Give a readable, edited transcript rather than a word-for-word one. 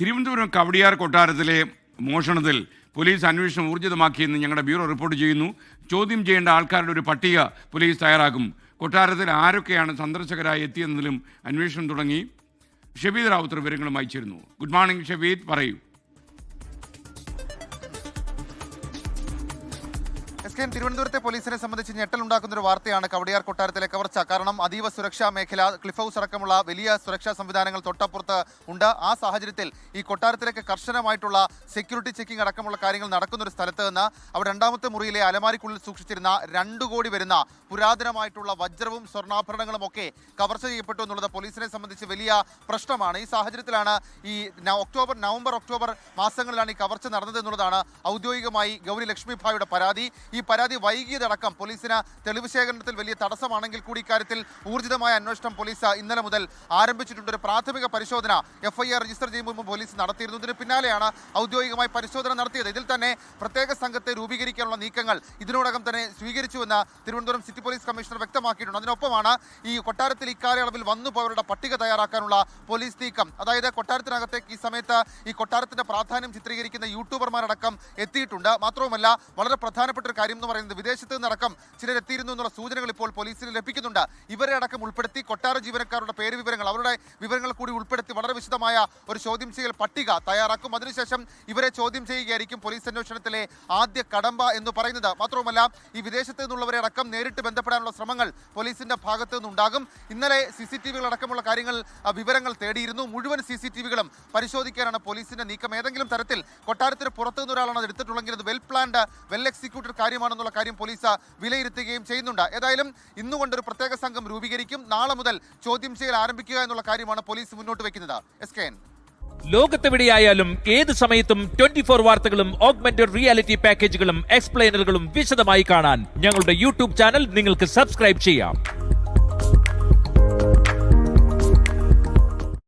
തിരുവനന്തപുരം കവടിയാർ കൊട്ടാരത്തിലെ മോഷണത്തിൽ പോലീസ് അന്വേഷണം ഊർജിതമാക്കിയെന്ന് ഞങ്ങളുടെ ബ്യൂറോ റിപ്പോർട്ട് ചെയ്യുന്നു. ചോദ്യം ചെയ്യേണ്ട ആൾക്കാരുടെ ഒരു പട്ടിക പോലീസ് തയ്യാറാക്കും. കൊട്ടാരത്തിൽ ആരൊക്കെയാണ് സന്ദർശകരായി എത്തിയെന്നതിലും അന്വേഷണം തുടങ്ങി. ഷബീദ് റാവുത്തർ വിവരങ്ങളുമായി ചേരുന്നു. ഗുഡ് മോർണിംഗ് ഷബീദ്, പറയൂ. തിരുവനന്തപുരത്തെ പോലീസിനെ സംബന്ധിച്ച് ഞെട്ടലുണ്ടാക്കുന്ന ഒരു വാർത്തയാണ് കവടിയാർ കൊട്ടാരത്തിലെ കവർച്ച. കാരണം അതീവ സുരക്ഷാ മേഖല, ക്ലിഫ് ഹൗസ് അടക്കമുള്ള വലിയ സുരക്ഷാ സംവിധാനങ്ങൾ തൊട്ടപ്പുറത്ത് ഉണ്ട്. ആ സാഹചര്യത്തിൽ ഈ കൊട്ടാരത്തിലേക്ക് കർശനമായിട്ടുള്ള സെക്യൂരിറ്റി ചെക്കിംഗ് അടക്കമുള്ള കാര്യങ്ങൾ നടക്കുന്ന ഒരു സ്ഥലത്ത് നിന്ന് അവിടെ രണ്ടാമത്തെ മുറിയിലെ അലമാരിക്കുള്ളിൽ സൂക്ഷിച്ചിരുന്ന 2 കോടി വരുന്ന പുരാതനമായിട്ടുള്ള വജ്രവും സ്വർണ്ണാഭരണങ്ങളും ഒക്കെ കവർച്ച ചെയ്യപ്പെട്ടു എന്നുള്ളത് പോലീസിനെ സംബന്ധിച്ച് വലിയ പ്രശ്നമാണ്. ഈ സാഹചര്യത്തിലാണ് ഈ നവംബർ ഒക്ടോബർ മാസങ്ങളിലാണ് ഈ കവർച്ച നടന്നത് എന്നുള്ളതാണ് ഔദ്യോഗികമായി ഗൗരി ലക്ഷ്മി ഭായിയുടെ പരാതി. ഈ പരാതി വൈകിയതടക്കം പോലീസിന് തെളിവ് ശേഖരണത്തിൽ വലിയ തടസ്സമാണെങ്കിൽ കൂടി ഇക്കാര്യത്തിൽ ഊർജിതമായ അന്വേഷണം പോലീസ് ഇന്നലെ മുതൽ ആരംഭിച്ചിട്ടുണ്ട്. ഒരു പ്രാഥമിക പരിശോധന FIR രജിസ്റ്റർ ചെയ്യുമ്പോൾ പോലീസ് നടത്തിയിരുന്നു. ഇതിന് പിന്നാലെയാണ് ഔദ്യോഗികമായി പരിശോധന നടത്തിയത്. ഇതിൽ തന്നെ പ്രത്യേക സംഘത്തെ രൂപീകരിക്കാനുള്ള നീക്കങ്ങൾ ഇതിനോടകം തന്നെ സ്വീകരിച്ചുവെന്ന് തിരുവനന്തപുരം സിറ്റി പോലീസ് കമ്മീഷണർ വ്യക്തമാക്കിയിട്ടുണ്ട്. അതിനൊപ്പമാണ് ഈ കൊട്ടാരത്തിൽ ഇക്കാലയളവിൽ വന്നുപോയവരുടെ പട്ടിക തയ്യാറാക്കാനുള്ള പോലീസ് നീക്കം. അതായത് കൊട്ടാരത്തിനകത്തേക്ക് ഈ സമയത്ത് ഈ കൊട്ടാരത്തിന്റെ പ്രാധാന്യം ചിത്രീകരിക്കുന്ന യൂട്യൂബർമാരടക്കം എത്തിയിട്ടുണ്ട്. മാത്രവുമല്ല, വളരെ പ്രധാനപ്പെട്ട ഒരു കാര്യം എന്ന് പറയുന്നത് വിദേശത്ത് നിന്നടക്കം ചിലരെത്തിയിരുന്നു എന്നുള്ള സൂചനകൾ ഇപ്പോൾ പോലീസിന് ലഭിക്കുന്നുണ്ട്. ഇവരെ അടക്കം ഉൾപ്പെടുത്തി കൊട്ടാര ജീവനക്കാരുടെ പേര് വിവരങ്ങൾ, അവരുടെ വിവരങ്ങൾ കൂടി ഉൾപ്പെടുത്തി വളരെ വിശദമായ ഒരു ചോദ്യം ചെയ്യൽ പട്ടിക തയ്യാറാക്കും. അതിനുശേഷം ഇവരെ ചോദ്യം ചെയ്യുകയായിരിക്കും പോലീസ് അന്വേഷണത്തിലെ ആദ്യ കടമ്പ എന്ന് പറയുന്നത്. മാത്രവുമല്ല, ഈ വിദേശത്ത് നിന്നുള്ളവരെ അടക്കം നേരിട്ട് ബന്ധപ്പെടാനുള്ള ശ്രമങ്ങൾ പോലീസിന്റെ ഭാഗത്തു നിന്നുണ്ടാകും. ഇന്നലെ CCTV അടക്കമുള്ള കാര്യങ്ങൾ വിവരങ്ങൾ തേടിയിരുന്നു. മുഴുവൻ CCTV പരിശോധിക്കാനാണ് പോലീസിന്റെ നീക്കം. ഏതെങ്കിലും തരത്തിൽ കൊട്ടാരത്തിന് പുറത്തുനിന്ന് ഒരാളാണ് അത് എടുത്തിട്ടുള്ളെങ്കിൽ അത് വെൽ പ്ലാൻഡ്, വെൽ എക്സിക്യൂട്ടഡ് കാര്യമാണെന്നുള്ള കാര്യം പോലീസ് വിലയിരുത്തുകയും ചെയ്യുന്നുണ്ട്. ഏതായാലും ഇന്നുകൊണ്ടൊരു പ്രത്യേക സംഘം രൂപീകരിക്കും. നാളെ മുതൽ ചോദ്യം ചെയ്യൽ ആരംഭിക്കുക എന്നുള്ള കാര്യമാണ് പോലീസ് മുന്നോട്ട് വെക്കുന്നത്. SKN. ലോകത്തെവിടെയായാലും ഏത് സമയത്തും 24 വാർത്തകളും ഓഗ്മെന്റഡ് റിയാലിറ്റി പാക്കേജുകളും എക്സ്പ്ലെയിനറുകളും വിശദമായി കാണാൻ ഞങ്ങളുടെ യൂട്യൂബ് ചാനൽ നിങ്ങൾക്ക് സബ്സ്ക്രൈബ് ചെയ്യാം.